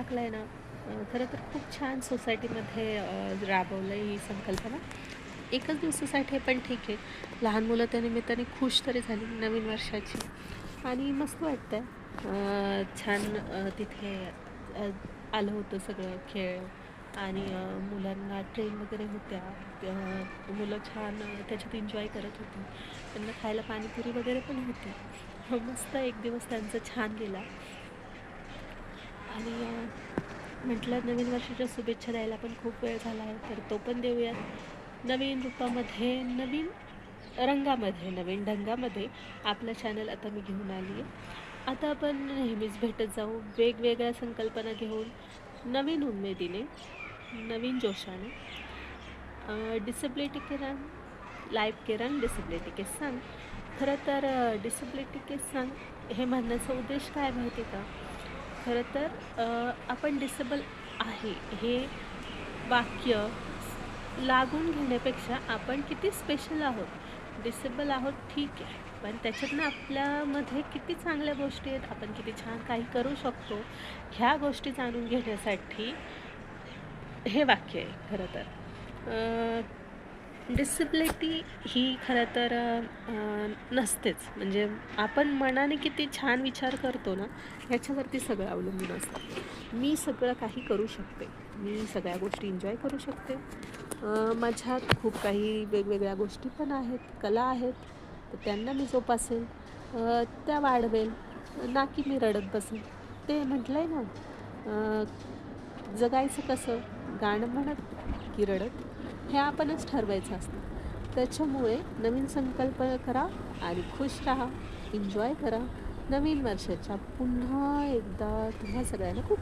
टाकला आहे ना, खरं तर खूप छान सोसायटीमध्ये राबवलं आहे ही संकल्पना. एकच दिवसासाठी आहे पण ठीक आहे. लहान मुलं त्या निमित्ताने खुश तरी झाली नवीन वर्षाची आणि मस्त वाटतंय. छान तिथे अ, आलं होतं सगळं खेळ आणि मुलांना ट्रेन वगैरे होत्या. मुलं छान त्याच्यात एन्जॉय करत होती. त्यांना खायला पाणीपुरी वगैरे पण होती. मस्त एक दिवस त्यांचा छान गेला आणि म्हटलं नवीन वर्षाच्या शुभेच्छा द्यायला पण खूप वेळ झाला आहे, तर तो पण देऊयात. नवीन रूपामध्ये, नवीन रंगामध्ये, नवीन ढंगामध्ये आपलं चॅनल आता मी घेऊन आली आहे. आता आपण नेहमीच भेटत जाऊ, वेगवेगळ्या संकल्पना घेऊन, नवीन उमेदीने, नवीन जोशाने. डिसेबिलिटी के रंग, लाईफ के रंग, डिसेबिलिटी के संग. खरं तर डिसेबिलिटी के संग हे म्हणण्याचा उद्देश काय माहिती आहे का? खरं तर आपण डिसेबल आहे हे वाक्य लागून घेण्यापेक्षा आपण किती स्पेशल आहोत. डिसेबल आहोत ठीक आहे, पण त्याच्यातनं आपल्यामध्ये किती चांगल्या गोष्टी आहेत, आपण किती छान काही करू शकतो, ह्या गोष्टी जाणून घेण्यासाठी हे वाक्य आहे खरं तर. डिसेबिलिटी ही खरं तर नसतेच. म्हणजे आपण मनाने किती छान विचार करतो ना, ह्याच्यावरती सगळं अवलंबून असतं. मी सगळं काही करू शकते. मी सगळ्या गोष्टी एन्जॉय करू शकते. माझ्यात खूप काही वेगवेगळ्या गोष्टी पण आहेत, कला आहेत. तर त्यांना मी जोपासेल, त्या वाढवेल. ना की मी रडत बसेन. ते म्हटलंय ना, जगायचं कसं? गाणं म्हणत की रडत? हे आपणच ठरवायचं असतं. त्याच्यामुळे नवीन संकल्प करा आणि खुश राहा, एन्जॉय करा. नवीन वर्षाच्या पुन्हा एकदा तुम्हा सगळ्यांना खूप